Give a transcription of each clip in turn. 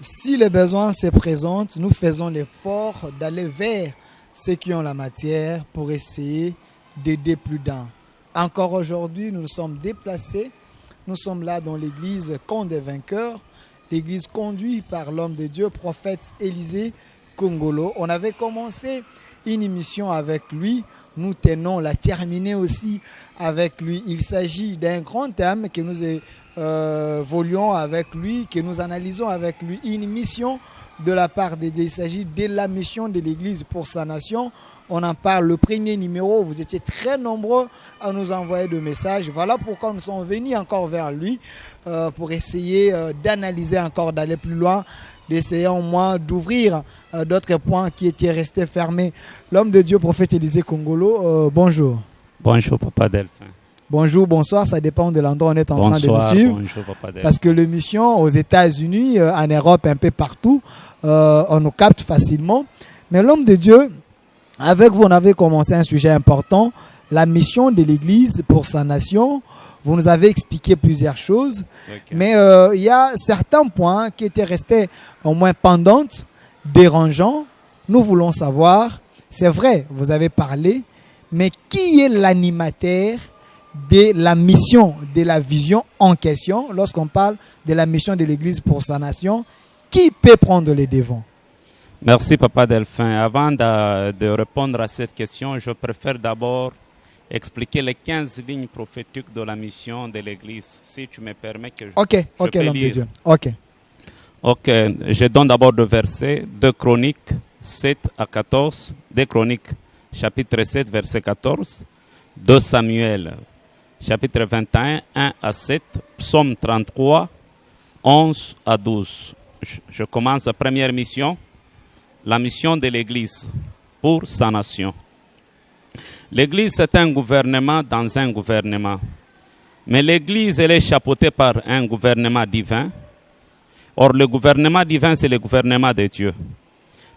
Si les besoins se présentent, nous faisons l'effort d'aller vers ceux qui ont la matière pour essayer d'aider plus d'un. Encore aujourd'hui, nous nous sommes déplacés. Nous sommes là dans l'église Camp des Vainqueurs, l'église conduite par l'homme de Dieu, prophète Élisée Kongolo. On avait commencé une émission avec lui. Nous tenons la terminer aussi avec lui. Il s'agit d'un grand thème que nous évoluons avec lui, que nous analysons avec lui. Une mission de la part de Dieu. Il s'agit de la mission de l'Église pour sa nation. On en parle, le premier numéro. Vous étiez très nombreux à nous envoyer des messages. Voilà pourquoi nous sommes venus encore vers lui pour essayer d'analyser encore, d'aller plus loin, d'essayer au moins d'ouvrir d'autres points qui étaient restés fermés. L'homme de Dieu, prophète Élisée Kongolo, bonjour. Bonjour, Papa Delphin. Bonjour, bonsoir, ça dépend de l'endroit où on est en train de nous suivre. Bonjour, Papa Delphin. Parce que l'émission aux États-Unis, en Europe, un peu partout, on nous capte facilement. Mais l'homme de Dieu, avec vous, on avait commencé un sujet important, la mission de l'Église pour sa nation. Vous nous avez expliqué plusieurs choses, okay. Mais il y a certains points qui étaient restés au moins pendants, dérangeants. Nous voulons savoir, c'est vrai, vous avez parlé, mais qui est l'animateur de la mission, de la vision en question, lorsqu'on parle de la mission de l'Église pour sa nation, qui peut prendre les devants? Merci, Papa Delphin. Avant de répondre à cette question, je préfère d'abord expliquer les 15 lignes prophétiques de la mission de l'Église, si tu me permets que je Ok, l'homme de Dieu. Ok, je donne d'abord le verset 2 Chroniques 7 à 14, 2 Chroniques chapitre 7, verset 14, 2 Samuel chapitre 21, 1 à 7, Psaume 33, 11 à 12. Je commence la première mission, la mission de l'Église pour sa nation. L'Église, c'est un gouvernement dans un gouvernement. Mais l'Église, elle est chapeautée par un gouvernement divin. Or, le gouvernement divin, c'est le gouvernement de Dieu.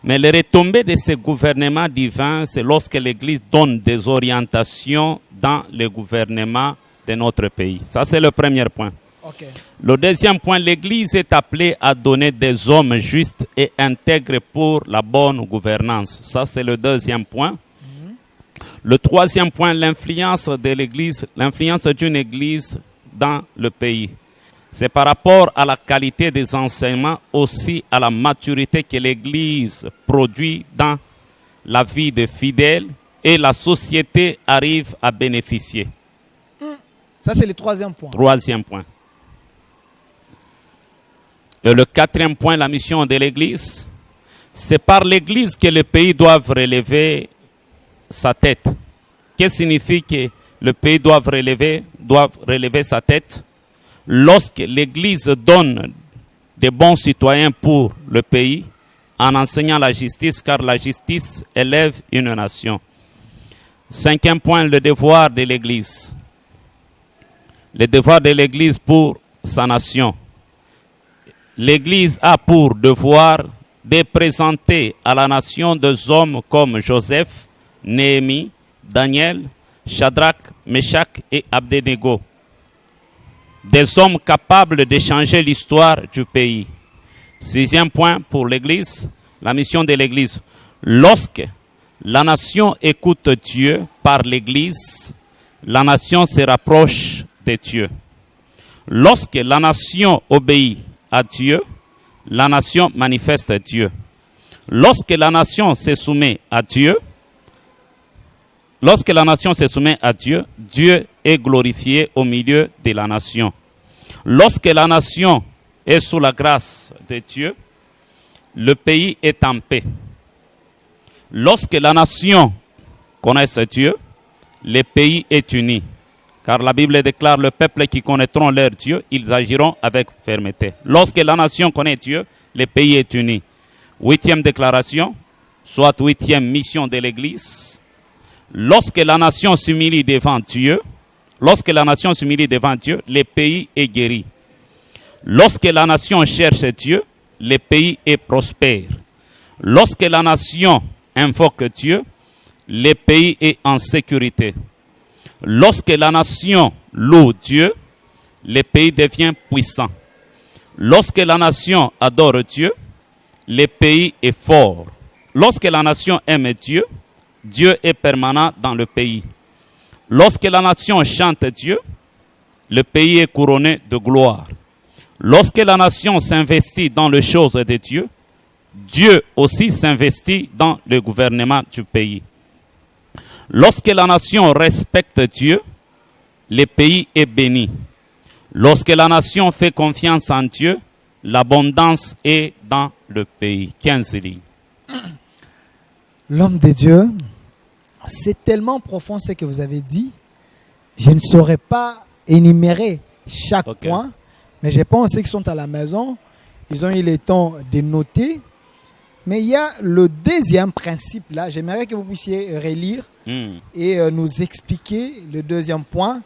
Mais les retombées de ce gouvernement divin, c'est lorsque l'Église donne des orientations dans le gouvernement de notre pays. Ça, c'est le premier point. Okay. Le deuxième point, l'Église est appelée à donner des hommes justes et intègres pour la bonne gouvernance. Ça, c'est le deuxième point. Le troisième point, l'influence de l'Église, l'influence d'une Église dans le pays. C'est par rapport à la qualité des enseignements, aussi à la maturité que l'Église produit dans la vie des fidèles et la société arrive à bénéficier. Ça, c'est le troisième point. Troisième point. Et le quatrième point, la mission de l'Église. C'est par l'Église que les pays doivent relever sa tête. Qu'est-ce que signifie que le pays doit relever sa tête? Lorsque l'Église donne des bons citoyens pour le pays en enseignant la justice, car la justice élève une nation. Cinquième point, le devoir de l'Église. Le devoir de l'Église pour sa nation. L'Église a pour devoir de présenter à la nation des hommes comme Joseph, Néhémie, Daniel, Shadrach, Meshach et Abednego. Des hommes capables de changer l'histoire du pays. Sixième point pour l'Église, la mission de l'Église. Lorsque la nation écoute Dieu par l'Église, la nation se rapproche de Dieu. Lorsque la nation obéit à Dieu, la nation manifeste Dieu. Lorsque la nation se soumet à Dieu, Dieu est glorifié au milieu de la nation. Lorsque la nation est sous la grâce de Dieu, le pays est en paix. Lorsque la nation connaît Dieu, le pays est uni. Car la Bible déclare le peuple qui connaîtront leur Dieu, ils agiront avec fermeté. Lorsque la nation connaît Dieu, le pays est uni. Huitième déclaration, soit huitième mission de l'Église. Lorsque la nation s'humilie devant Dieu, le pays est guéri. Lorsque la nation cherche Dieu, le pays est prospère. Lorsque la nation invoque Dieu, le pays est en sécurité. Lorsque la nation loue Dieu, le pays devient puissant. Lorsque la nation adore Dieu, le pays est fort. Lorsque la nation aime Dieu, Dieu est permanent dans le pays. Lorsque la nation chante Dieu, le pays est couronné de gloire. Lorsque la nation s'investit dans les choses de Dieu, Dieu aussi s'investit dans le gouvernement du pays. Lorsque la nation respecte Dieu, le pays est béni. Lorsque la nation fait confiance en Dieu, l'abondance est dans le pays. 15 lignes. L'homme de Dieu, c'est tellement profond ce que vous avez dit. Je ne saurais pas énumérer chaque point, mais je pense que ceux qui sont à la maison, ils ont eu le temps de noter. Mais il y a le deuxième principe là. J'aimerais que vous puissiez relire et nous expliquer le deuxième point,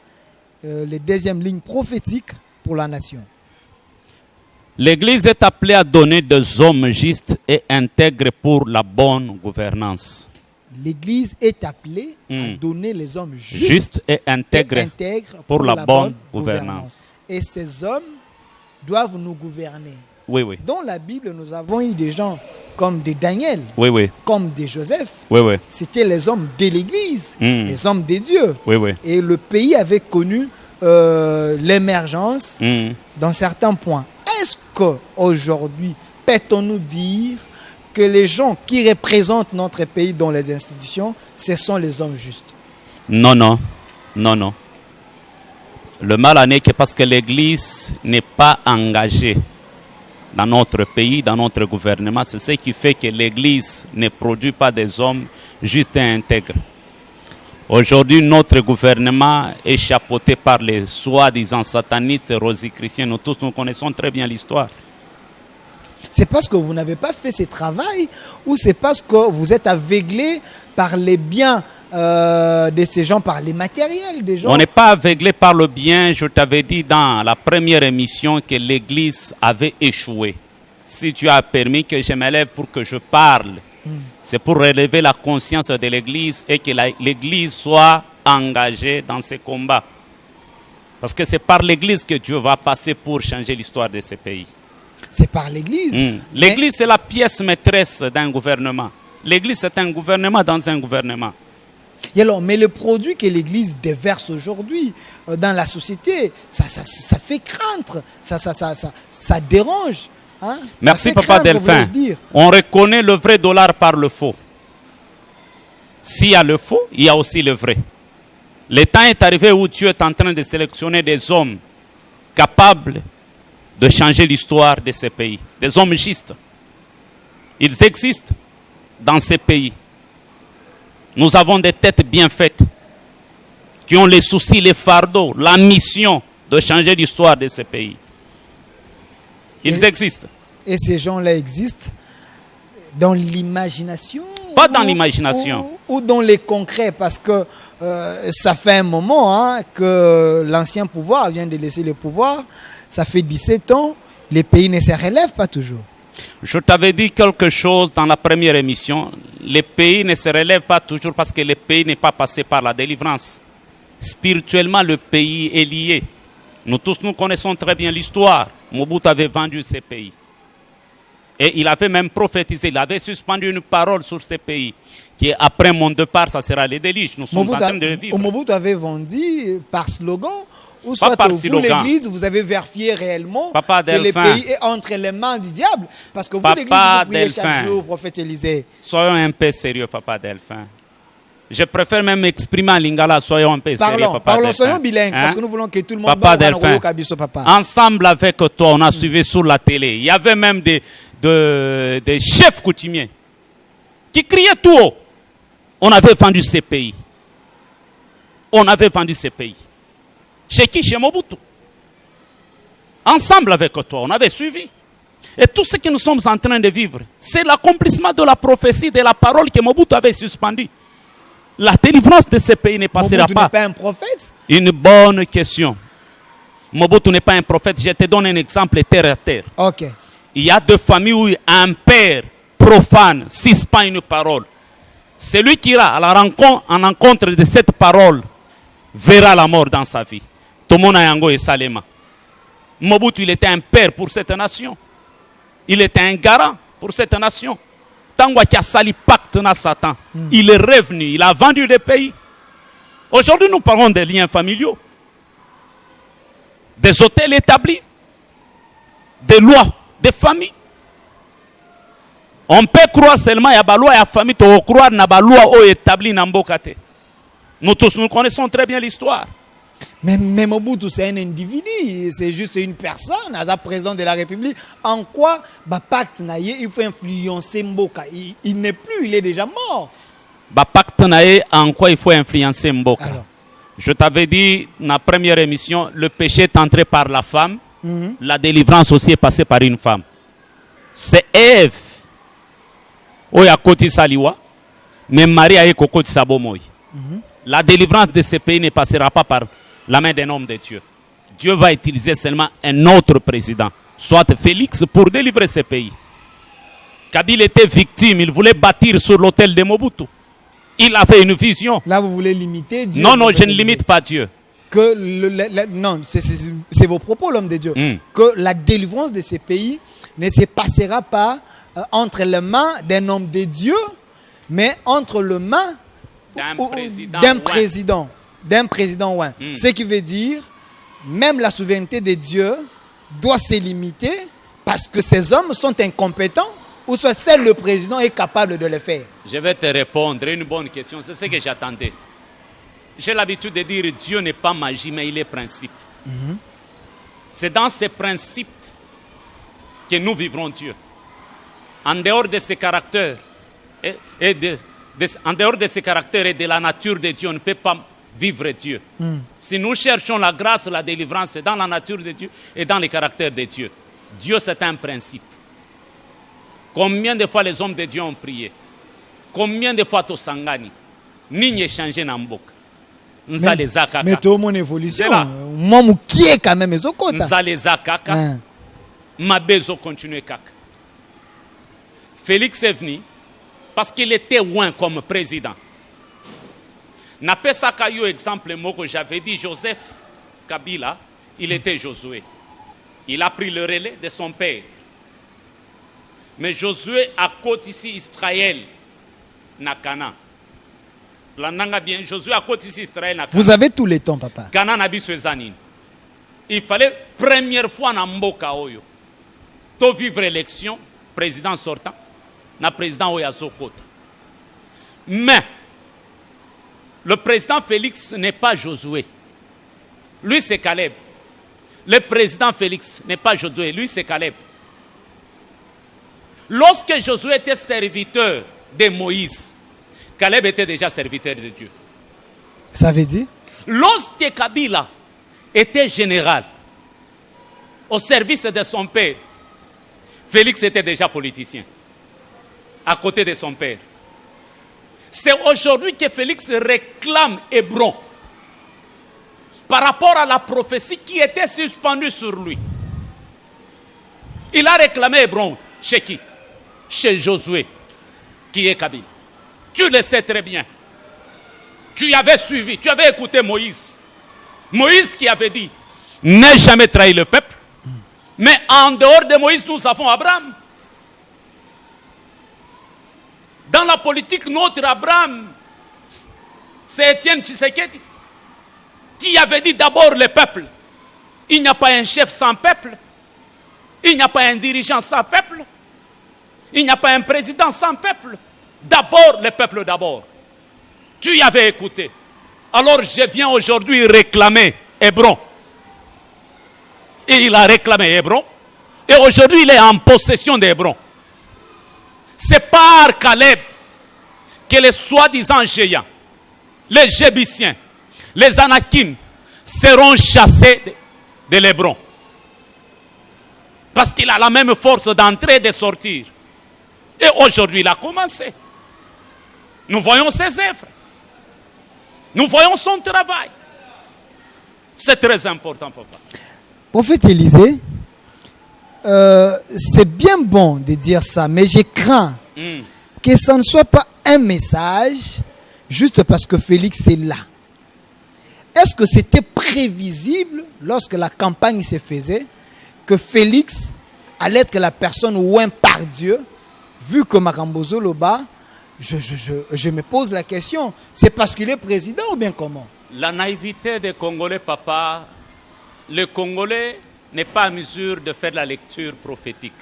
les deuxièmes lignes prophétiques pour la nation. L'Église est appelée à donner des hommes justes et intègres pour la bonne gouvernance. L'Église est appelée à donner les hommes justes et intègres pour la bonne gouvernance. Et ces hommes doivent nous gouverner. Oui, oui. Dans la Bible, nous avons eu des gens comme des Daniel, oui, oui, comme des Joseph. Oui, oui. C'était les hommes de l'Église, les hommes de Dieu. Oui, oui. Et le pays avait connu l'émergence dans certains points. Est-ce qu'aujourd'hui, peut-on-nous dire que les gens qui représentent notre pays dans les institutions, ce sont les hommes justes? Non, non, non, non. Le mal en est que parce que l'Église n'est pas engagée dans notre pays, dans notre gouvernement, c'est ce qui fait que l'Église ne produit pas des hommes justes et intègres. Aujourd'hui, notre gouvernement est chapeauté par les soi-disant satanistes et rosicruciens. Nous tous, nous connaissons très bien l'histoire. C'est parce que vous n'avez pas fait ce travail ou c'est parce que vous êtes aveuglé par les biens de ces gens, par les matériels des gens? On n'est pas aveuglé par le bien. Je t'avais dit dans la première émission que l'Église avait échoué. Si tu as permis que je m'élève pour que je parle, c'est pour relever la conscience de l'Église et que l'Église soit engagée dans ces combats. Parce que c'est par l'Église que Dieu va passer pour changer l'histoire de ce pays. C'est par l'Église. L'Église, c'est la pièce maîtresse d'un gouvernement. L'Église, c'est un gouvernement dans un gouvernement. Et alors, mais le produit que l'Église déverse aujourd'hui dans la société, ça fait craindre, ça dérange. Hein? Merci Papa Delphin. On reconnaît le vrai dollar par le faux. S'il y a le faux, il y a aussi le vrai. Le temps est arrivé où Dieu est en train de sélectionner des hommes capables de changer l'histoire de ces pays. Des hommes justes. Ils existent dans ces pays. Nous avons des têtes bien faites qui ont les soucis, les fardeaux, la mission de changer l'histoire de ces pays. Ils existent. Et ces gens-là existent dans l'imagination? Pas dans l'imagination. Ou dans les concrets, parce que ça fait un moment que l'ancien pouvoir vient de laisser le pouvoir. Ça fait 17 ans, les pays ne se relèvent pas toujours. Je t'avais dit quelque chose dans la première émission. Les pays ne se relèvent pas toujours parce que le pays n'est pas passé par la délivrance. Spirituellement, le pays est lié. Nous tous, nous connaissons très bien l'histoire. Mobutu avait vendu ces pays. Et il avait même prophétisé, il avait suspendu une parole sur ces pays, qui après mon départ, ça sera les délices. Nous sommes en train de vivre. Mobutu avait vendu par slogan, ou soit vous, l'Église, vous avez vérifié réellement que le pays est entre les mains du diable, parce que vous, l'Église, vous priez chaque jour au prophète Élisée. Soyons un peu sérieux, Papa Delphin. Je préfère même exprimer en lingala, soyons un peu sérieux, Papa Parlons, Delphin. soyons bilingues, parce que nous voulons que tout le monde Papa Delphin. Ensemble avec toi, on a suivi sur la télé. Il y avait même des chefs coutumiers qui criaient tout haut. On avait vendu ces pays. On avait vendu ces pays. Chez qui? Chez Mobutu. Ensemble avec toi, on avait suivi. Et tout ce que nous sommes en train de vivre, c'est l'accomplissement de la prophétie, de la parole que Mobutu avait suspendue. La délivrance de ces pays ne passera pas. Mobutu n'est pas un prophète? Une bonne question. Mobutu n'est pas un prophète. Je te donne un exemple terre à terre. Ok. Il y a deux familles où un père profane suspend une parole. Celui qui ira à la rencontre, en rencontre de cette parole verra la mort dans sa vie. Tomona yango et Salema. Mobutu, il était un père pour cette nation. Il était un garant pour cette nation. Tango qui a sali pacte na Satan, il est revenu, il a vendu le pays. Aujourd'hui, nous parlons des liens familiaux, des hôtels établis, des lois, des familles. On peut croire seulement à la loi et à la famille, on croire à la loi établie dans Mbokate. Nous tous, nous connaissons très bien l'histoire. Mais Mobutu, c'est un individu, c'est juste une personne, à la président de la République. En quoi pacte naïe, il faut influencer Mboka? Il n'est plus, il est déjà mort. Pacte naïe, en quoi il faut influencer Mboka? Alors. Je t'avais dit dans la première émission, le péché est entré par la femme, la délivrance aussi est passée par une femme. C'est Ève. Oya koti saliwa, mais Marie a koti sabomoy. La délivrance de ce pays ne passera pas par la main d'un homme de Dieu. Dieu va utiliser seulement un autre président, soit Félix, pour délivrer ce pays. Kabila était victime, il voulait bâtir sur l'autel de Mobutu. Il avait une vision. Là, vous voulez limiter Dieu? Non, non, je ne limite pas Dieu. Que non, c'est vos propos, l'homme de Dieu. Que la délivrance de ces pays ne se passera pas entre les mains d'un homme de Dieu, mais entre les mains d'un président. Ouais. Ce qui veut dire, même la souveraineté de Dieu doit se limiter parce que ces hommes sont incompétents ou soit seul le président est capable de le faire. Je vais te répondre, une bonne question, c'est ce que j'attendais. J'ai l'habitude de dire Dieu n'est pas magie, mais il est principe. C'est dans ces principes que nous vivrons Dieu. En dehors de ses caractères en dehors de ses caractères et de la nature de Dieu, on ne peut pas vivre Dieu. Si nous cherchons la grâce, la délivrance, c'est dans la nature de Dieu et dans les caractères de Dieu. Dieu, c'est un principe. Combien de fois les hommes de Dieu ont prié? Combien de fois Tosangani? Ni échangé dans Mboka. Mais tout le monde évolution. Moi, qui est quand même les autres. Mabezo continue kaka. Félix est venu parce qu'il était loin comme président. N'a pas ça qu'un exemple moi que j'avais dit Joseph Kabila, il était Josué. Il a pris le relais de son père. Mais Josué a côté ici Israël na Canaan. Bien, Josué a côté ici Israël na Canaan. Vous avez tous les temps, papa. Canaan n'a pas besoin. Il fallait première fois na mboka oyo. To vivre l'élection président sortant. Na président Oyazokota. Mais le président Félix n'est pas Josué. Lui, c'est Caleb. Le président Félix n'est pas Josué. Lui, c'est Caleb. Lorsque Josué était serviteur de Moïse, Caleb était déjà serviteur de Dieu. Ça veut dire? Lorsque Kabila était général au service de son père, Félix était déjà politicien à côté de son père. C'est aujourd'hui que Félix réclame Hébron par rapport à la prophétie qui était suspendue sur lui. Il a réclamé Hébron chez qui? Chez Josué, qui est Kabila. Tu le sais très bien. Tu avais suivi, tu avais écouté Moïse. Moïse qui avait dit, n'aie jamais trahi le peuple. Mais en dehors de Moïse, nous avons Abraham. Dans la politique, notre Abraham, c'est Étienne Tshisekedi, qui avait dit d'abord le peuple. Il n'y a pas un chef sans peuple. Il n'y a pas un dirigeant sans peuple. Il n'y a pas un président sans peuple. D'abord, le peuple d'abord. Tu y avais écouté. Alors je viens aujourd'hui réclamer Hébron. Et il a réclamé Hébron. Et aujourd'hui, il est en possession d'Hébron. C'est par Caleb que les soi-disant géants, les Jébusiens, les Anakim seront chassés de l'Hébron. Parce qu'il a la même force d'entrer et de sortir. Et aujourd'hui, il a commencé. Nous voyons ses œuvres. Nous voyons son travail. C'est très important, papa. Prophète Élisée, c'est bien bon de dire ça, mais je crains que ça ne soit pas un message juste parce que Félix est là. Est-ce que c'était prévisible lorsque la campagne se faisait que Félix allait être la personne oint par Dieu, vu que Makambozo Loba, je me pose la question, c'est parce qu'il est président ou bien comment? La naïveté des Congolais, papa, le Congolais n'est pas à mesure de faire la lecture prophétique.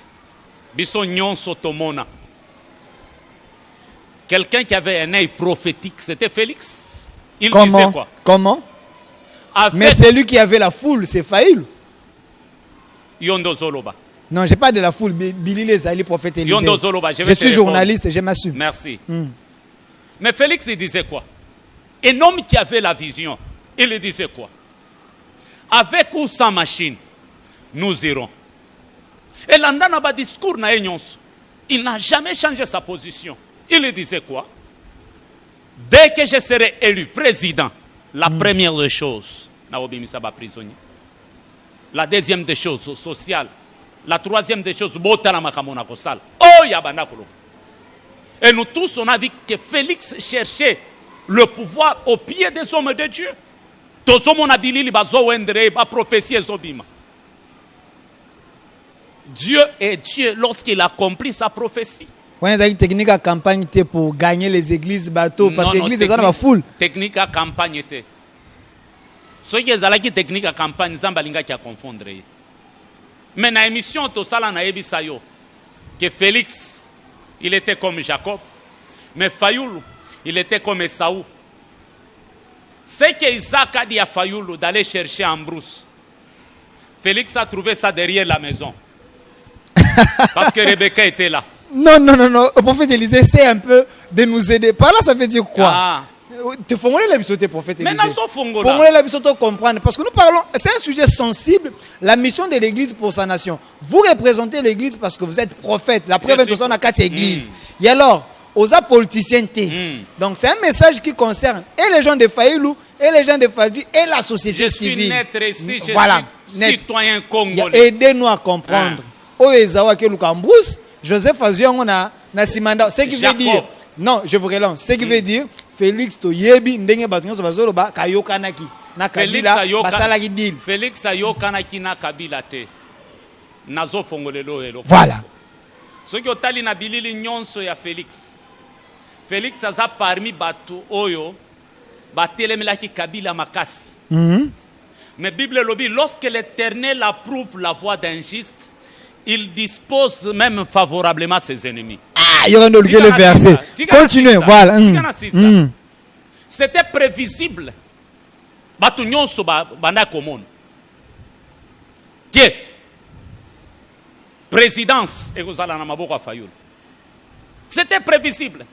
Bissognon Sotomona. Quelqu'un qui avait un œil prophétique, c'était Félix. Il disait quoi? Comment? Mais c'est lui qui avait la foule, c'est Faïl. Yondo Zoloba. Non, je n'ai pas de la foule. Billy les Ali, prophète Élisée. Yondo Zoloba, je suis journaliste et je m'assume. Merci. Mais Félix, il disait quoi? Un homme qui avait la vision, il disait quoi? Avec ou sans machine, nous irons. Et l'anda n'a pas discours, il n'a jamais changé sa position. Il disait quoi? Dès que je serai élu président, la première des choses, prisonnier. La deuxième des choses, sociale. La troisième des choses, et nous tous, on a vu que Félix cherchait le pouvoir au pied des hommes de Dieu. Dieu est Dieu lorsqu'il accomplit sa prophétie. On a une technique à campagne pour gagner les églises bateaux parce que l'église est dans la foule. Technique à campagne. Ce qui est la technique à campagne, Zambalinga qui a confondre. Mais dans l'émission, tout ça, on a vu que Félix, il était comme Jacob, mais Fayoulou, il était comme Esaü. C'est que Isaac a dit à Fayoulou d'aller chercher Ambrose. Félix a trouvé ça derrière la maison. Parce que Rebecca était là. Non. Le prophète Élisée essaie un peu de nous aider. Par là, ça veut dire quoi? Tu fais la mission du prophète Élisée. Mais la mission comprendre. Parce que nous parlons, c'est un sujet sensible, la mission de l'église pour sa nation. Vous représentez l'église parce que vous êtes prophète. La preuve est que dans 4 églises. Et alors, aux politiciens. Donc c'est un message qui concerne et les gens de Faïlou, et les gens de Fadji, et la société civile. Je suis naître ici, je suis citoyen congolais. Aidez-nous à comprendre. Joseph Azion, on a Nassimanda. Ce qui veut dire, non, je vous relance. Ce qui veut dire, Félix Toyebi, Ndenge Batunyo Zobazoloba, Kayokanaki. Na Kabila, Basalaki Dil. Félix Ayokanaki na Kabila te. Nazo Fongolelo elo. Voilà. Ce qui otali na bilili nyonso ya Félix. Félix aza parmi batu oyo, batelemelaki Kabila makasi. Mais Bible lobi, lorsque l'Éternel approuve la voie d'un juste, il dispose même favorablement ses ennemis. Il y aura le verset. Continuez, voilà. C'était prévisible. Batunyon soba banda komon. Que présidence ekozala na maboko ya Fayoulou. C'était prévisible.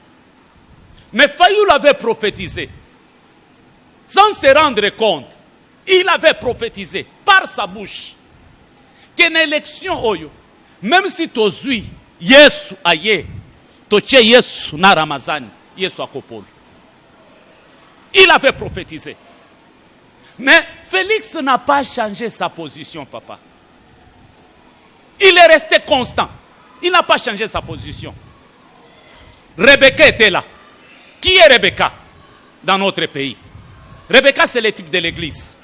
Mais Fayoulou avait prophétisé. Sans se rendre compte, il avait prophétisé par sa bouche qu'une élection oyo, même si tozui Yesu aye, toche Yesu na Ramazani, Yesu akopolo. Il avait prophétisé. Mais Félix n'a pas changé sa position, papa. Il est resté constant. Il n'a pas changé sa position. Rebecca était là. Qui est Rebecca dans notre pays? Rebecca, c'est le type de l'église.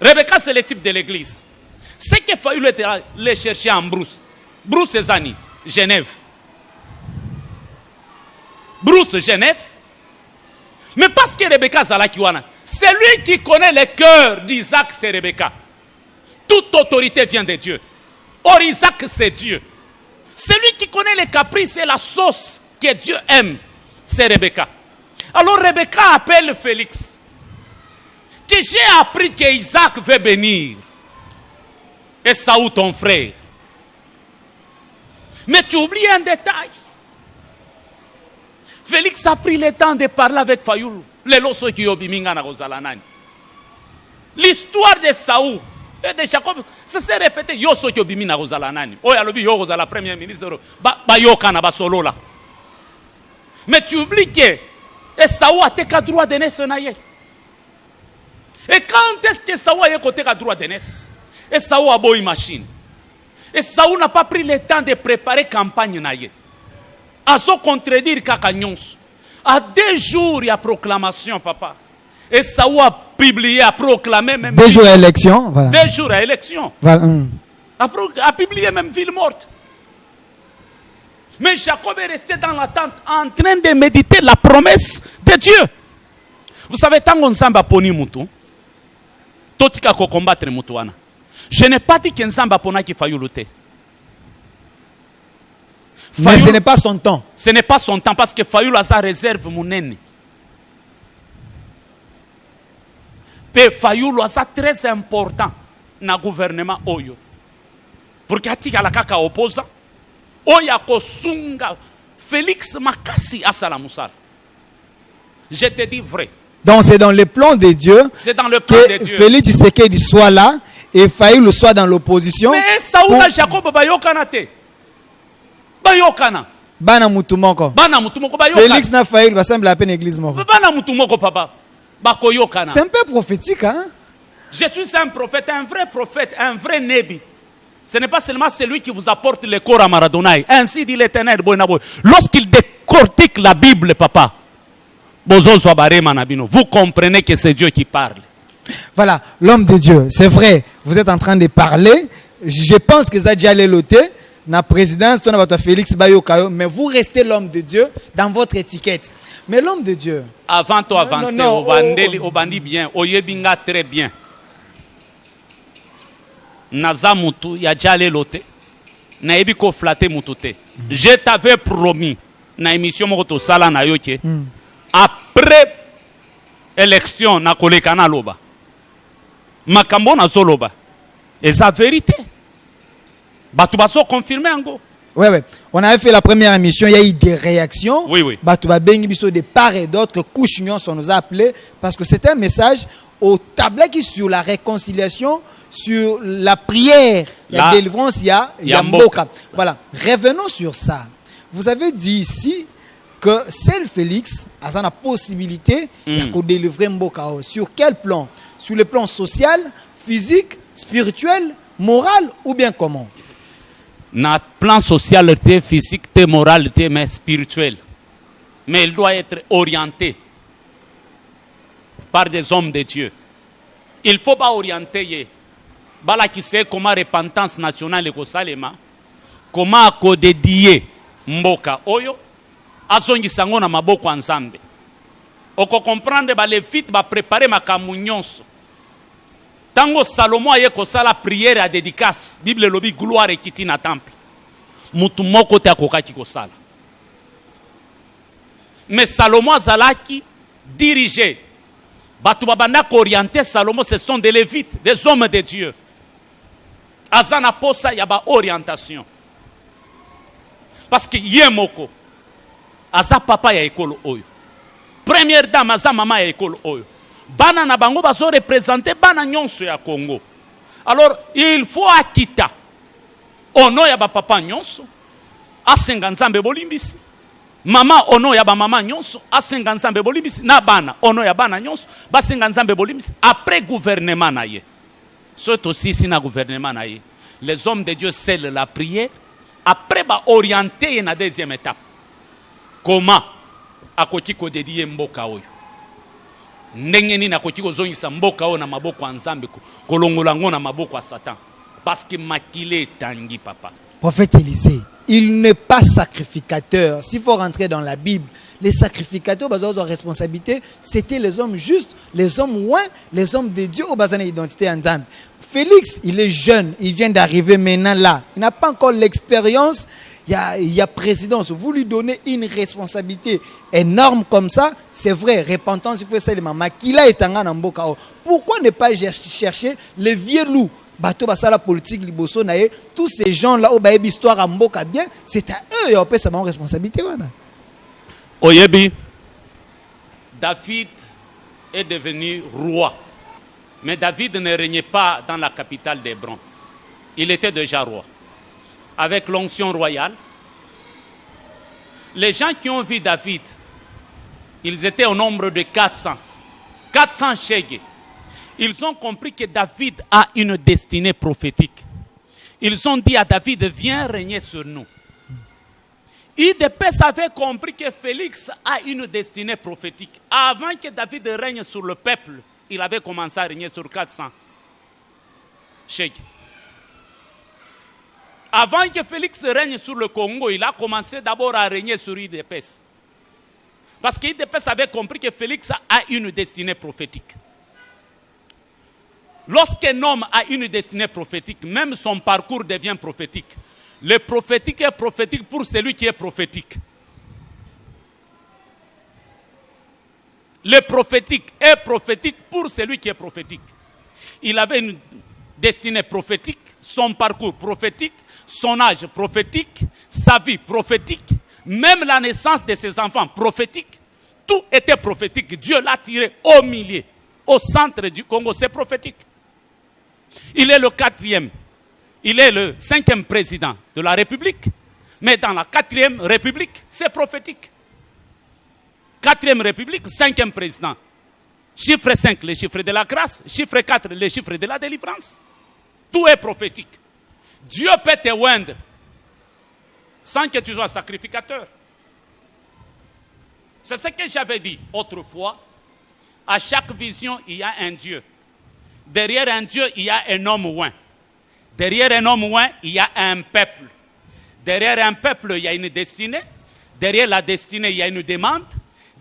Rebecca, c'est le type de l'église. C'est qu'il fallait les chercher en Bruce. Bruce et Zani, Genève. Bruce, Genève. Mais parce que Rebecca Zalakiwana, c'est lui qui connaît le cœur d'Isaac, c'est Rebecca. Toute autorité vient de Dieu. Or, Isaac, c'est Dieu. Celui qui connaît les caprices et la sauce que Dieu aime, c'est Rebecca. Alors, Rebecca appelle Félix. Que j'ai appris que Isaac veut bénir. Et Saoul, ton frère. Mais tu oublies un détail. Félix a pris le temps de parler avec Fayoulou. L'histoire de Saoul et de Jacob, ça s'est répété. La première ministre, mais tu oublies que Saoul a été droit de naissance. Et quand est-ce que Saoul a été droit de naissance? Et Saoul a beau une machine. Et Saoul n'a pas pris le temps de préparer campagne. À se contredire Kakanyons. À 2 jours, il y a proclamation, papa. Et Saoul a publié, à proclamé même. 2 jours à élection, voilà. 2 jours à élection. Voilà. A publié même ville morte. Mais Jacob est resté dans l'attente en train de méditer la promesse de Dieu. Vous savez, tant qu'on s'en va poni mutu, totika ko combattre mutuana. Je n'ai pas dit que Nzamba pona qui faillit lutter. Mais ce n'est pas son temps. Ce n'est pas son temps parce que Fayoul a sa réserve monene. Mais Fayoul a ça très important dans le gouvernement Oyo. Pour qu'il y ait un opposant. Oya Kosunga. Félix Makassi a Salamusal. Je te dis vrai. Donc c'est dans le plan de Dieu c'est dans le plan que de Dieu. Félix Tshisekedi soit là et Fayoul soit dans l'opposition. Mais Saoula Jacob Bayokanate. Bayokana. Bana mutumoko. Bana mutumoko bayokana. Félix na Fayoul va sembler à peine église mort. Bana mutumoko papa. Bakoyokana. C'est un peu prophétique, hein? Je suis un prophète, un vrai Nébi. Ce n'est pas seulement celui qui vous apporte le corps à Maradonaï. Ainsi dit l'Éternel. Lorsqu'il décortique la Bible, papa, vous comprenez que c'est Dieu qui parle. Voilà, l'homme de Dieu. C'est vrai, vous êtes en train de parler. Je pense que ça a déjà loté. La présidence, Félix Bayokayo, mais vous restez l'homme de Dieu dans votre étiquette. Mais l'homme de Dieu. Avant de avancer, au bandi bien, au yebinga très bien. Naza mutu ya jale lote. Na yebi ko flatter mutute. Je t'avais promis na émission moto sala na yoke. Après élection na kolekana loba. Makambo na zoloba. Et sa vérité. Batubaso confirmé en Oui. On avait fait la première émission, il y a eu des réactions. Oui. Batouba Bengibiso de part et d'autre, Couchignon, on nous a appelé parce que c'était un message au tableau qui sur la réconciliation, sur la prière, la délivrance, il y a Mboka. Voilà, revenons sur ça. Vous avez dit ici que seul Félix a la possibilité de délivrer Mboka. Sur quel plan? Sur le plan social, physique, spirituel, moral ou bien comment? Na plan social, physique, moral, mais spirituel. Mais il doit être orienté par des hommes de Dieu. Il ne faut pas orienter. Bala qui sait comment repentance nationale est salema, comment dédier Mboka Oyo, azongi sango na maboko ensemble. Oko comprendre ba levite ba préparer ma kamunyonso. Tango Salomon aye ko sala prière à dédicace, Bible lobi gloire ekiti na temple. Mutu moko te akokaki ko sala. Mais Salomon azalaki dirigé. Batu babanda ko orienter Salomon, ce sont des lévites, des hommes de Dieu. Azana posa ya ba orientation. Parce que yemoko aza papa ya ekolo oyo. Première dame aza mama ya ekolo oyo. Bana na bango bazo représenter bana nyonso ya Congo. Alors il faut akita ono ya ba papa nyonso asenga nzambe bolimbisi. Mama ono ya ba mama nyonso asenga nzambe bolimbisi na bana ono ya bana nyonso basenga nzambe bolimbisi après gouvernement na ye. C'est aussi si na gouvernement na ye. Les hommes de Dieu scellent la prière après ba orienter na deuxième étape. Comment akoki ko dédier mboka oyo? Ndenge nini akoki ko zongisa mboka oyo na maboko ya nzambe kolongola ngo na maboko ya Satan? Parce que makile tangi papa. Prophète Élisée, il n'est pas sacrificateur. S'il faut rentrer dans la Bible, les sacrificateurs, aux responsabilités, c'était les hommes justes, les hommes ouins, les hommes de Dieu au bazan d'identité ensemble. Félix, il est jeune, il vient d'arriver maintenant là. Il n'a pas encore l'expérience. Il y a présidence. Vous lui donnez une responsabilité énorme comme ça, c'est vrai, repentance, il faut essayer de makila et tanga namboka. Pourquoi ne pas chercher les vieux loups? Bato basala politique liboso nae, tous ces gens là au baebi histoire à mboka bien, c'est à eux et on peut savoir responsabilité wana. Oyebi, David est devenu roi. Mais David ne régnait pas dans la capitale d'Hébron. Il était déjà roi. Avec l'onction royale, les gens qui ont vu David, ils étaient au nombre de 400. 400 shege. Ils ont compris que David a une destinée prophétique. Ils ont dit à David, viens régner sur nous. IDPS avait compris que Félix a une destinée prophétique. Avant que David règne sur le peuple, il avait commencé à régner sur 400 cheikhs. Avant que Félix règne sur le Congo, il a commencé d'abord à régner sur IDPS. Parce qu'IDPS avait compris que Félix a une destinée prophétique. Lorsqu'un homme a une destinée prophétique, même son parcours devient prophétique. Le prophétique est prophétique pour celui qui est prophétique. Le prophétique est prophétique pour celui qui est prophétique. Il avait une destinée prophétique, son parcours prophétique, son âge prophétique, sa vie prophétique, même la naissance de ses enfants prophétique. Tout était prophétique. Dieu l'a tiré au milieu, au centre du Congo. C'est prophétique. Il est le 4e. Il est le 5e président de la République. Mais dans la 4e République, c'est prophétique. 4e République, 5e président. Chiffre 5, le chiffre de la grâce. Chiffre 4, le chiffre de la délivrance. Tout est prophétique. Dieu peut te oindre sans que tu sois sacrificateur. C'est ce que j'avais dit autrefois. À chaque vision, il y a un Dieu. Derrière un Dieu, il y a un homme oint. Derrière un homme oint, il y a un peuple. Derrière un peuple, il y a une destinée. Derrière la destinée, il y a une demande.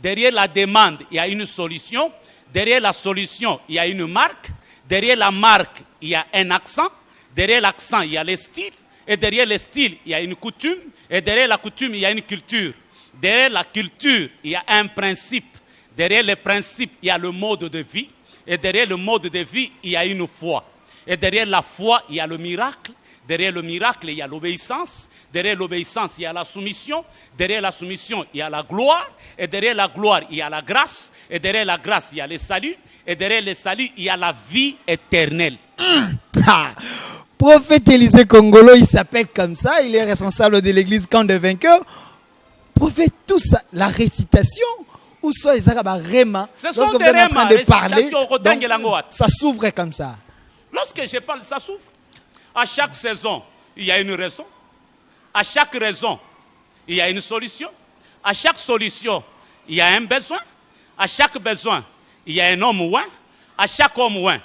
Derrière la demande, il y a une solution. Derrière la solution, il y a une marque. Derrière la marque, il y a un accent. Derrière l'accent, il y a le style. Et derrière le style, il y a une coutume. Et derrière la coutume, il y a une culture. Derrière la culture, il y a un principe. Derrière le principe, il y a le mode de vie. Et derrière le mode de vie, il y a une foi. Et derrière la foi, il y a le miracle. Derrière le miracle, il y a l'obéissance. Derrière l'obéissance, il y a la soumission. Derrière la soumission, il y a la gloire. Et derrière la gloire, il y a la grâce. Et derrière la grâce, il y a le salut. Et derrière le salut, il y a la vie éternelle. Prophète Élisée Kongolo, il s'appelle comme ça. Il est responsable de l'église Camp des Vainqueurs. Prophète, tout ça, la récitation, ou soit les arabes réma, ce sont des rémas, en train de parler, donc, ça s'ouvre comme ça. Lorsque je parle, ça s'ouvre. À chaque saison, il y a une raison. À chaque raison, il y a une solution. À chaque solution, il y a un besoin. À chaque besoin, il y a un homme oint. À chaque homme oint,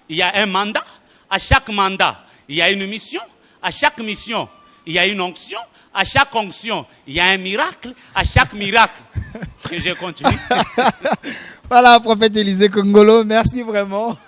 il y a un mandat. À chaque mandat, il y a une mission. À chaque mission, il y a une onction. À chaque onction, il y a un miracle. À chaque miracle, que je continue. Voilà, prophète Élisée Kongolo, merci vraiment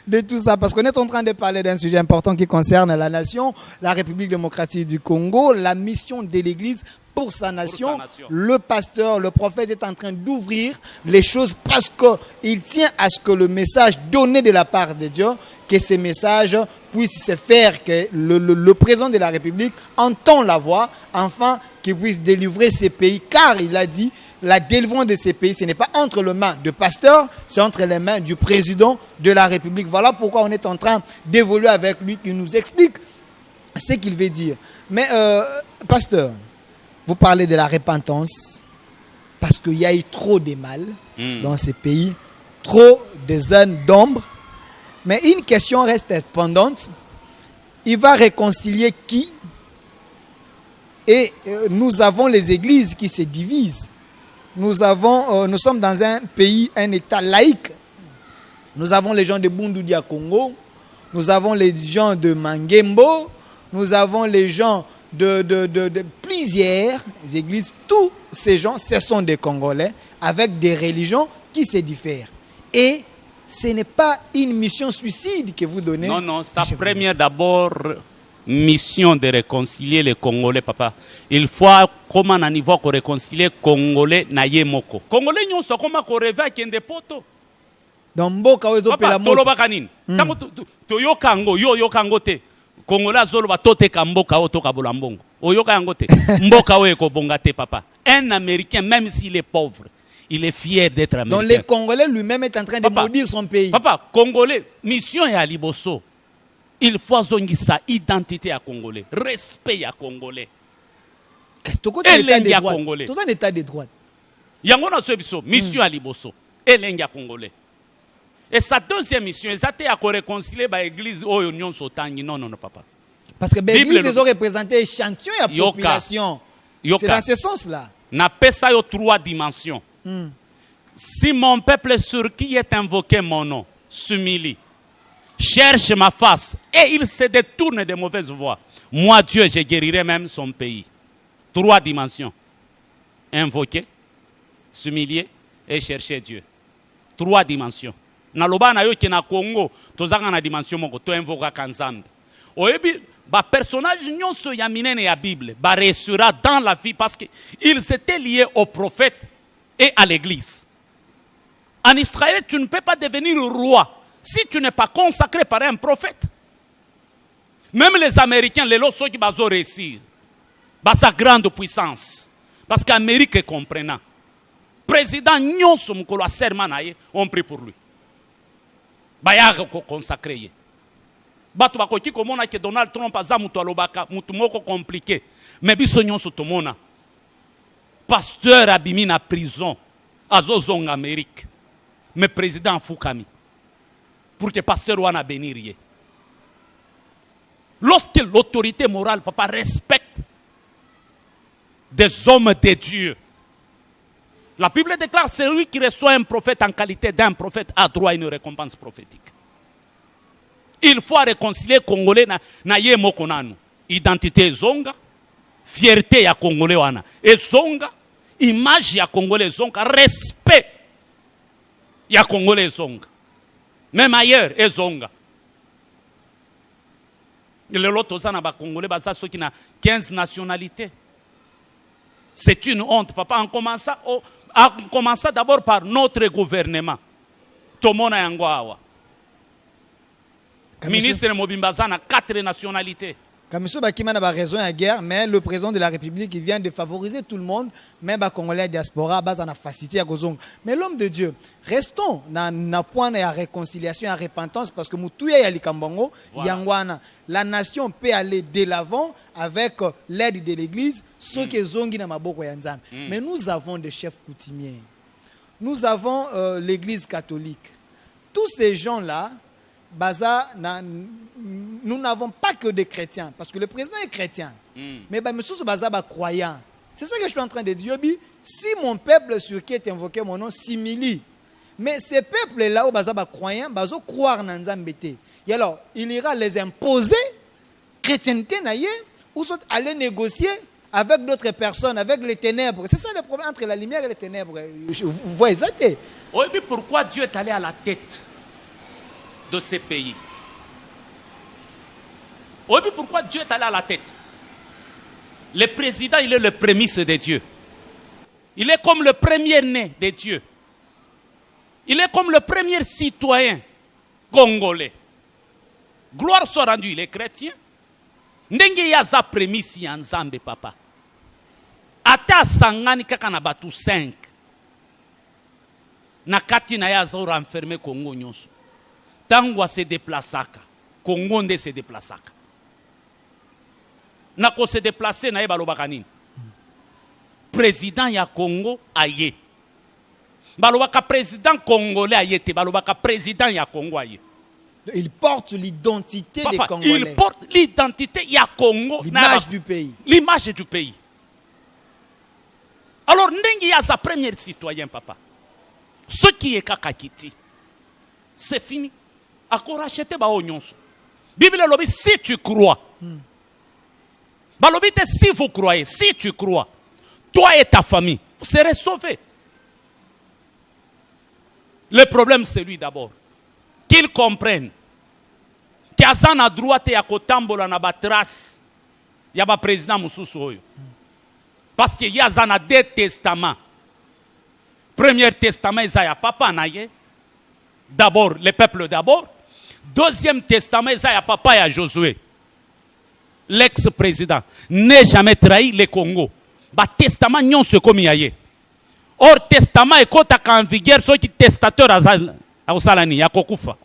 de tout ça. Parce qu'on est en train de parler d'un sujet important qui concerne la nation, la République démocratique du Congo, la mission de l'Église pour sa nation. Le pasteur, le prophète est en train d'ouvrir les choses parce qu'il tient à ce que le message donné de la part de Dieu, que ces messages puissent se faire, que le président de la République entend la voix, enfin qu'il puisse délivrer ces pays. Car il a dit, la délivrance de ces pays, ce n'est pas entre les mains de pasteurs, c'est entre les mains du président de la République. Voilà pourquoi on est en train d'évoluer avec lui, qui nous explique ce qu'il veut dire. Mais, pasteur, vous parlez de la repentance, parce qu'il y a eu trop de mal dans ces pays, trop de zones d'ombre. Mais une question reste pendante. Il va réconcilier qui? Et nous avons les églises qui se divisent. Nous sommes dans un pays, un État laïque. Nous avons les gens de Bundudia Congo. Nous avons les gens de Mangembo. Nous avons les gens de plusieurs églises. Tous ces gens, ce sont des Congolais avec des religions qui se diffèrent. Et ce n'est pas une mission suicide que vous donnez. Non, non, sa première d'abord mission de réconcilier les Congolais, papa. Il faut, comment on niveau pour réconcilier Congolais na yemoko. Congolais nous sommes comme qu'on rêve avec des poteaux. Dans Mboka ozo pela moto. Toloba kanini. Tango toyoka ngo yo kango te. Congolais zolo ba tote ka mboka o toka bolambongo. Oyoka yango te. Mboka o eko bonga te, papa. Un Américain, même s'il est pauvre, il est fier d'être américain. Donc les Congolais lui-même est en train de maudire son pays. Papa, Congolais, mission est à Liboso. Il faut sa identité à Congolais, respect à Congolais. Qu'est-ce que tu as dit Congolais? Tout ça n'est pas des droits. Yango na sebiso, mission à Liboso. Elenga Congolais. Et sa deuxième mission, c'est à réconcilier l'église au Union Sotangi. Non, non, non, papa. Parce que l'église, ils ont représenté échantillon et la population. C'est dans ce sens-là. Na pesa yo 3 dimensions. Si mon peuple sur qui est invoqué mon nom s'humilie, cherche ma face et il se détourne des mauvaises voies, moi Dieu, je guérirai même son pays. 3 dimensions. Invoquer, s'humilier et chercher Dieu. 3 dimensions. Naloba na yo ki na Congo, tozanga na dimension moko, to invoka kanzambe. Oyebi, ba personnage nyonso ya minene ya Bible, ba restera dans la vie parce qu'ils étaient liés aux prophètes et à l'église. En Israël, tu ne peux pas devenir roi si tu n'es pas consacré par un prophète. Même les Américains, les lots qui vont réussir, sa grande puissance, parce qu'Amérique est comprenant. Président nyonso mukolo a serment na ye, on prie pour lui. Baya ko consacré. Bato bakoki komona ke Donald Trump aza mutu alobaka, mutu moko compliqué. Mais biso nyonso tomona. Pasteur abimi na prison, azozonga Amérique. Mais président Fukami. Pour que pasteur wana bénir. Lorsque l'autorité morale, papa, respecte des hommes de Dieu, la Bible déclare celui qui reçoit un prophète en qualité d'un prophète a droit à une récompense prophétique. Il faut réconcilier Congolais na ye moko nanu. Identité zonga, fierté ya Congolais wana. Et zonga, image ya Congolais zonga, respect ya Congolais zonga. Même ailleurs, et zonga. Le lot ozana ba Congolais baza soki na 15 nationalités. C'est une honte, papa. En commençant d'abord par notre gouvernement. Tomona Yangwawa. Ministre Mobimbazana, 4 nationalités. Kamiso Bakimana a raison à guerre, mais le président de la République il vient de favoriser tout le monde, même les Congolais diaspora, base en facilité à Gozong. Mais l'homme de Dieu, restons dans point de réconciliation et repentance parce que Moutouya Yalikambongo, Yangwana, la nation peut aller de l'avant avec l'aide de l'Église, ceux qui sont dans Maboko Yanzam. Mais nous avons des chefs coutumiers, nous avons l'Église catholique. Tous ces gens-là, nous n'avons pas que des chrétiens, parce que le président est chrétien. Mais monsieur Baza est croyant. C'est ça que je suis en train de dire. Si mon peuple sur qui est invoqué mon nom s'humilie, mais ces peuples-là où Baza est croyant, Baza croire dans Nzambete. Et alors, il ira les imposer, chrétienté naïe, ou soit aller négocier avec d'autres personnes, avec les ténèbres. C'est ça le problème entre la lumière et les ténèbres. Vous voyez ça? Oui, mais pourquoi Dieu est allé à la tête de ces pays? Oui, mais pourquoi Dieu est allé à la tête? Le président, il est le prémisse de Dieu. Il est comme le premier-né de Dieu. Il est comme le premier citoyen congolais. Gloire soit rendue, il est chrétien. Ndenge yaza prémisse ya Nzambe, papa. Ata sangani kaka na batu 5. Na kati na yaza renfermé Congo nyonso. Tangwa se déplaçaka. Congo nde se déplaçaka. Nako se déplacer na balobaka nini? Président ya Congo aye. Balobaka président congolais aye te, balobaka président ya Congo aye. Il porte l'identité des Congolais. Il porte l'identité ya Congo. L'image du pays. L'image du pays. Alors ndenge ya sa premier citoyen, papa. Ce qui est kakakiti. C'est fini. Encore acheter ba onyonso. Bible lobi si tu crois. Balobite si vous croyez, si tu crois, toi et ta famille, vous serez sauvés. Le problème c'est lui d'abord. Qu'ils comprennent qu'il y a droite ya kotambola na batras ya ba président mususu oyo. Parce qu'il y a deux testaments. Premier testament Isaïa papa naye. D'abord le peuple d'abord. Deuxième testament Isaïa papa ya Josué. L'ex-président n'a jamais trahi le Congo. Ba testament nyon se comme yaye. Or testament est kota en vigueur ceux qui testateur azal ausalani ya kokufa.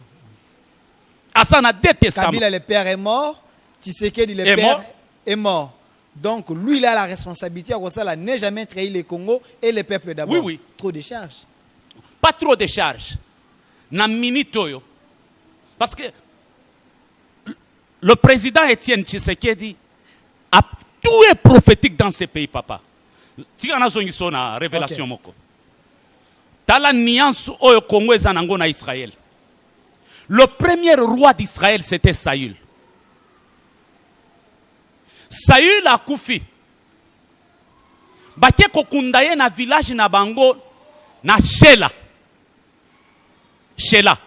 Asana deux testaments. Kabila le père est mort, Tshisekedi le père est mort. Donc lui il a la responsabilité à n'a jamais trahi le Congo et le peuple d'abord. Oui, oui. Trop de charges. Pas trop de charges. Na minitoyo. Parce que le président Étienne Tshisekedi a tout est prophétique dans ce pays, papa. Tu as une révélation, moko. Tala nuance au Congo ezanango na Israël. Le premier roi d'Israël, c'était Saül. Saül a koufi. Bake kokundaye na village na bango na Shela. Shela.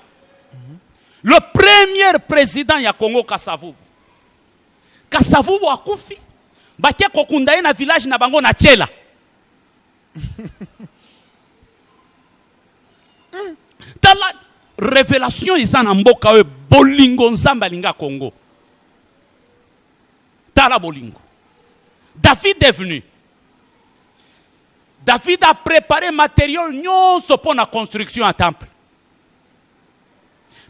Le premier président ya Congo Kasavubu. Kasavubu a koufi. Bake kokundaye na village na bango na Shela. Tala révélation isa na mboka we bolingo nzamba linga Congo. Tala bolingo. David est venu. David a préparé matériel nyonso pour la construction à temple.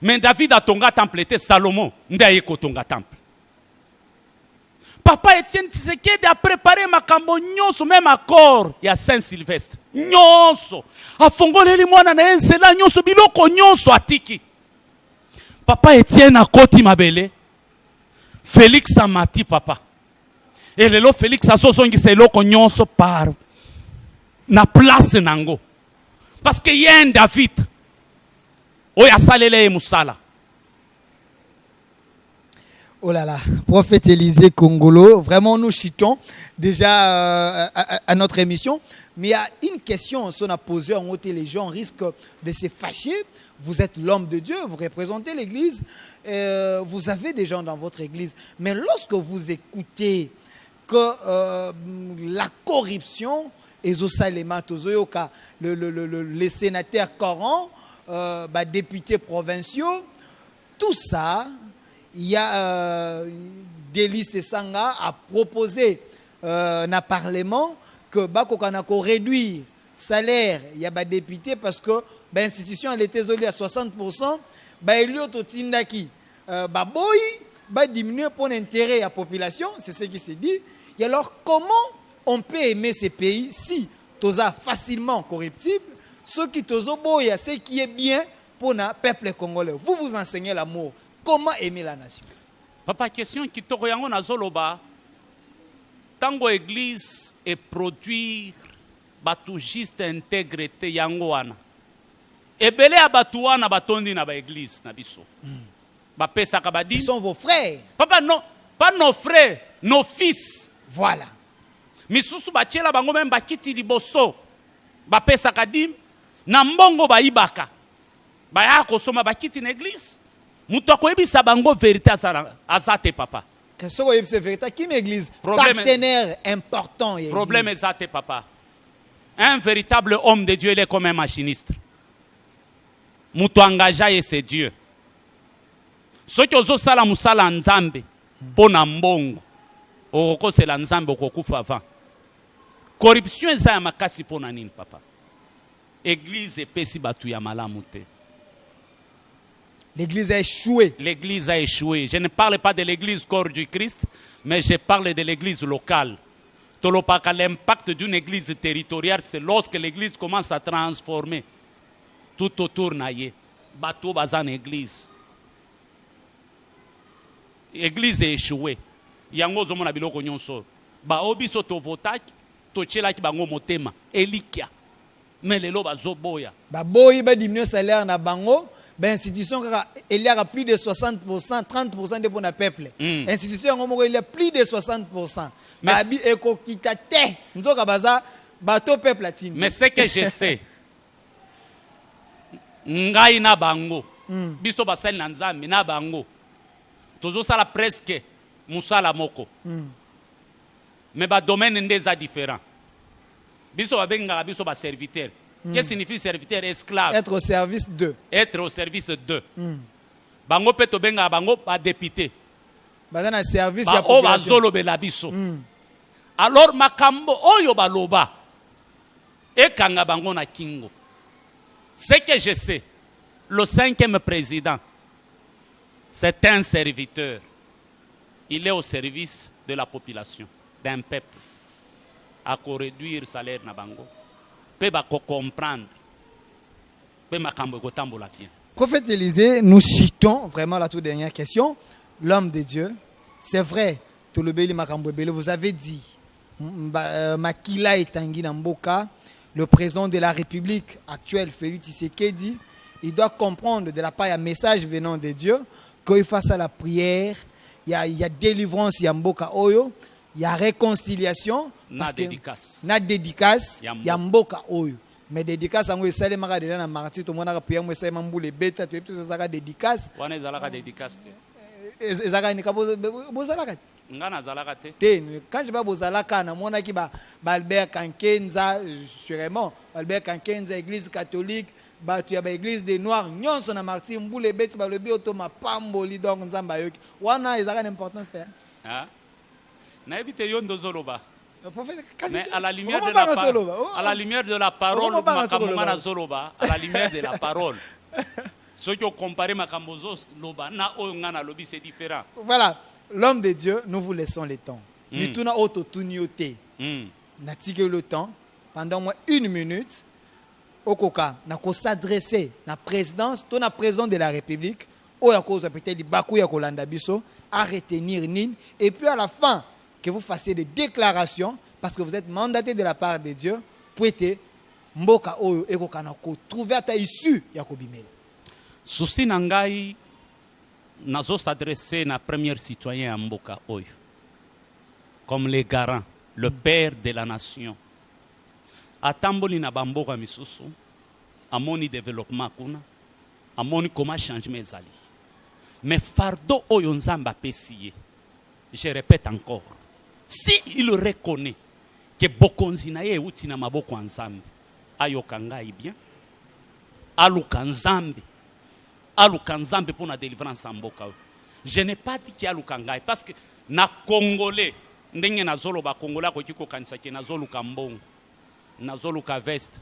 Mais David a tonga temple était Salomon ndaye ko tonga temple. Papa Étienne Tshisekedi a préparé makambo nyonso même accord ya Saint-Sylvestre. Nyonso. Afongoleli mwana na enzela nyonso biloko nyonso atiki. Papa Étienne a koti mabele. Félix amati papa. Et lelo Félix a sozongisa eloko nyonso par na place nango. Parce que y a un David. Oya salele musala. Oh là là, prophète Élisée Congolo, vraiment nous chitons déjà à notre émission. Mais il y a une question qu'on a posée en haut, les gens risquent de se fâcher. Vous êtes l'homme de Dieu, vous représentez l'église, vous avez des gens dans votre église. Mais lorsque vous écoutez que la corruption, les sénateurs corrompus, députés provinciaux, tout ça, il y a Délice Sanga a proposé dans le Parlement que Bako réduire le salaire il y a des députés parce que l'institution elle était isolée à 60%, il y a Tindaki diminuer pour l'intérêt de la population, c'est ce qui s'est dit. Et alors comment on peut aimer ces pays si toza facilement corruptible, ce qui tozoboya ce qui est bien pour le peuple congolais. Vous vous enseignez l'amour. Comment aimer la nation? Papa, question qui te regarde na zoloba. Tango église et produire batu juste intégrité yangoana. Ebele abatuana batondi na ba église na biso. Ba pesa kabadi. Ce sont vos frères. Papa non, pas nos frères, nos fils. Voilà. Misusu bachela bango même bakiti liboso. Ba pesa kadim na mbongo ba ibaka. Ba ya ko soma bakiti na église. Moutoko ebisa bango vérité azate papa. Qu'est-ce que c'est vérité? Qui m'église? Partenaire important. Problème azate papa. Un véritable homme de Dieu, il est comme un machiniste. Mouto engagé c'est Dieu. Ce qui ozo sala musala nzambe pona mbongo. Oko c'est la nzambe okokufa avant. Corruption eza ya makasi pona nini papa. Église epesi batu ya malamu te. L'église a échoué. L'église a échoué. Je ne parle pas de l'église corps du Christ, mais je parle de l'église locale. L'impact d'une église territoriale, c'est lorsque l'église commence à transformer tout autour naïe. Bateau bazan église. L'église est échouée. Yango zomo na biloko nyonso. Ba obiso to votaki, to tchelaki bango motema, elikia. Mais lelo bazoboya. Ba boyi ba diminuer salaire na bango. L'institution il y a plus de 60%, 30% de bon peuple. Institution il y a plus de 60%. Mais ce que je sais, ngai na bango, biso basali na nzambe na bango, tozo sala presque musala moko. Mais ba domaine ndeza différent. Biso babenga biso ba serviteur. Qu'est-ce que signifie serviteur? Esclave. Être au service d'eux. Être au service d'eux. Bango peto benga bango ba député. Bazana service ya population. Ba zolo belabiso. Alors makambo oyo baloba ekanga bango na kingo. Ce que je sais, le 5e président, c'est un serviteur. Il est au service de la population, d'un peuple. À réduire le salaire na bango. Comprendre. Prophète Élisée, nous citons vraiment la toute dernière question. L'homme de Dieu, c'est vrai, vous avez dit, Makila et Tangi Namboka, le président de la République actuelle, Félix Tshisekedi, il doit comprendre de la part d'un message venant de Dieu qu'il fasse à la prière, il y a délivrance, il y a mboka oyo, il y a réconciliation, na dédicace. Na dédicace, il y a mboka oyo. Mais dédicace, on va aller marquer dans la martyr, tout le monde a prié, on va essayer de bêta, tout ça, ça dédicace. On est à la dédicace. Ezaka ni kaboza bozalaka ngana zalaka te quand je vais bozalaka na mona ki ba Albert Kankenza sûrement Albert Kankenza église catholique ba tu ya ba église des noirs nyonso na martyr mbule beti ba lobi otoma pamboli donc nzamba yoki wana ezaka n'importance te ah na ebite yondo zoloba mais à la lumière de la parole à la lumière de la parole makamongana zoloba à la lumière de la parole. Ceux qui ont comparé Makambozos, Loba, na Oyongana Lobi, c'est différent. Voilà, l'homme de Dieu, nous vous laissons le temps. Mais tout n'a auto tunioté. N'a tiré le temps pendant moins 1 minute. Au Koka, n'a qu'à s'adresser à la présidence, ton président de la République, ou à cause peut-être du Bakou ya Kolanda Biso, à retenir Nin, et puis à la fin, que vous fassiez des déclarations, parce que vous êtes mandaté de la part de Dieu, pour être Mboka Oyo et Koka n'a trouvé à ta issue Yakobimela. Souci nangai nazo s'adresser na premier citoyen à Mboka Oyo comme le garant, le père de la nation. Atamboli na bamboka misusu, amoni développement kuna, amoni comment changement ezali. Mais fardeau oyo nzamba pesiye. Je répète encore, si il reconnaît que bokonzi na ye uti na maboko nzambe, ayoka ngai bien, aluka nzambe. Aluka nzambe pour la délivrance en mboka. Je n'ai pas dit qu'il y a aluka ngai parce que na congolais ndenge na zolo ba congolais ko kiko kanisa ke na zoluka mbongo, na zoluka veste,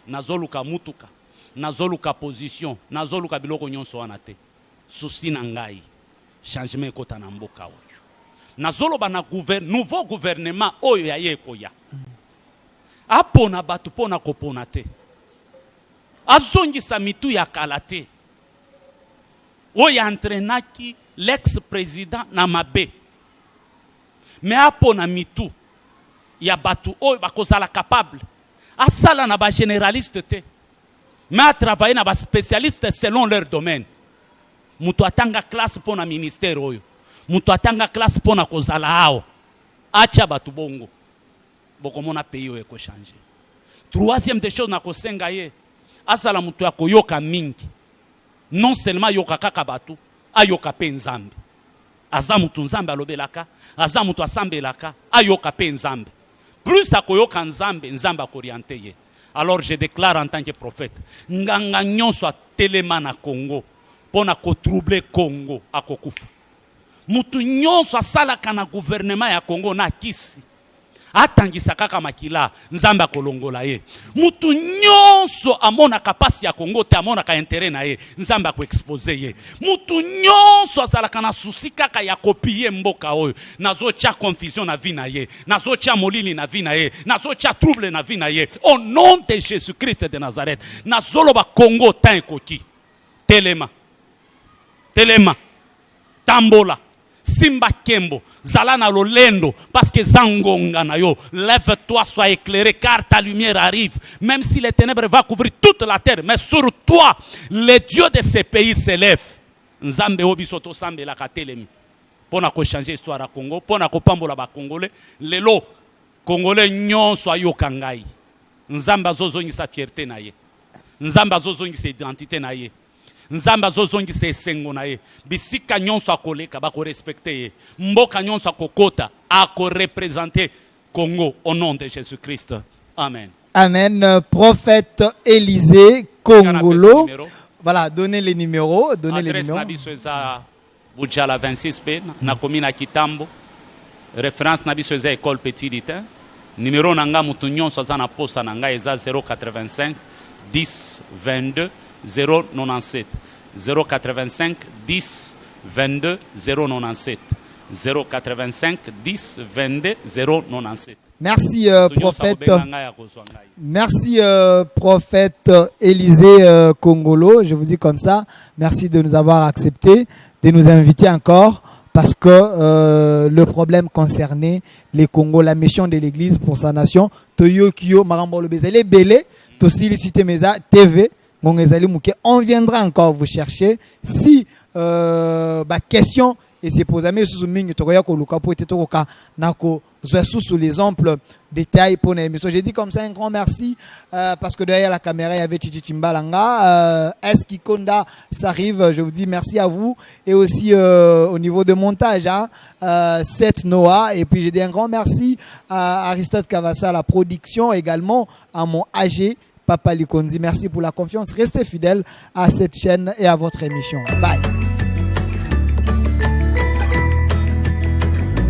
na zoluka mutuka, na zoluka position, na zoluka biloko nyonso wana te. Souci na ngai changement kota na mboka oyo. Na zolo ba na nouveau gouvernement oyo ya yeko ya. Apona batu pona kopona te. Azongisa mitu ya kalate. Oya entrenaki l'ex-président Namabe. Mais apona mitu ya batu oyo bakozala capable. Asala na ba généraliste te. Mais a travailler na ba spécialiste selon leur domaine. Mutu atanga classe pona ministère oyo. Mutu atanga classe pona kozala hao. Acha batu bongo. Bokomona pays oyo ko changer. Troisième des choses na kosenga ye. Asala mutu ya koyoka mingi. Non seulement yoka kaka batu, ayoka pe nzambe. Aza mutu nzambe alobelaka, aza mutu asambelaka, ayoka pe nzambe. Plus akoyoka nzambe, nzambe akoriente ye. Alors je déclare en tant que prophète, nganga nyonso atelema na Congo, pona ko troubler Congo akokufa. Mutu nyonso asalaka na gouvernement ya Congo na kisi. Atangisa kaka makila nzamba kolongola ye. Mutu nyonso amona kapasi ya Congo te amona ka intérêt na ye nzamba ko exposer ye. Mutu nyonso azalaka na susi kaka ya kopier mboka oyo nazo tia confusion na vie na ye, nazo tia molili na vie na ye, nazo tia trouble na vie na ye. Au nom de Jésus-Christ de Nazareth, nazolo ba Congo tan koki. Telema. Tambola. Simba Kembo, Zalana Lolendo, parce que Zangonga na yo, lève-toi, sois éclairé, car ta lumière arrive. Même si les ténèbres vont couvrir toute la terre, mais sur toi, les dieux de ces pays s'élèvent. Nzambe obisoto sambe la katelemi. Pona ko changer histoire à Congo, pona ko pambola ba Congolais, lelo Congolais nyonso ayoka ngai. Nzamba zozongi sa fierté na ye. Nzamba zozongi sa identité na ye. Nzamba zozongi se sengo na ye. Bisika nyonso akoleka bako respecter ye. Mboka nyonso akokota ako représenter Congo au nom de Jésus-Christ. Amen. Amen. Prophète Élisée Congolo. Voilà, donnez les numéros, Adresse nabiso eza Bujala 26B na commune Kitambo. Référence nabiso eza école Petit Litin. Numéro nanga mutu nyonso za na posta nanga eza 085 10 22 097 085 10 22 097 085 10 22 097. Merci prophète. Merci prophète Élisée Congolo, je vous dis comme ça. Merci de nous avoir accepté, de nous inviter encore parce que le problème concernait les Congos, la mission de l'Église pour sa nation. Toyo Kyo Marambolo Bezele Belé, Tosilicité Meza TV. On viendra encore vous chercher si question et c'est posé mais sous mingi tokoya ko luka po tokoka nako sous les amples détails pour l'émission. J'ai dit comme ça un grand merci parce que derrière la caméra il y avait Chichi Chimbalanga, Eski Konda, ça arrive, je vous dis merci à vous et aussi au niveau de montage Seth Noah et puis j'ai dit un grand merci à Aristote Kavassa à la production, également à mon AG Papa Likonzi. Merci pour la confiance. Restez fidèles à cette chaîne et à votre émission. Bye.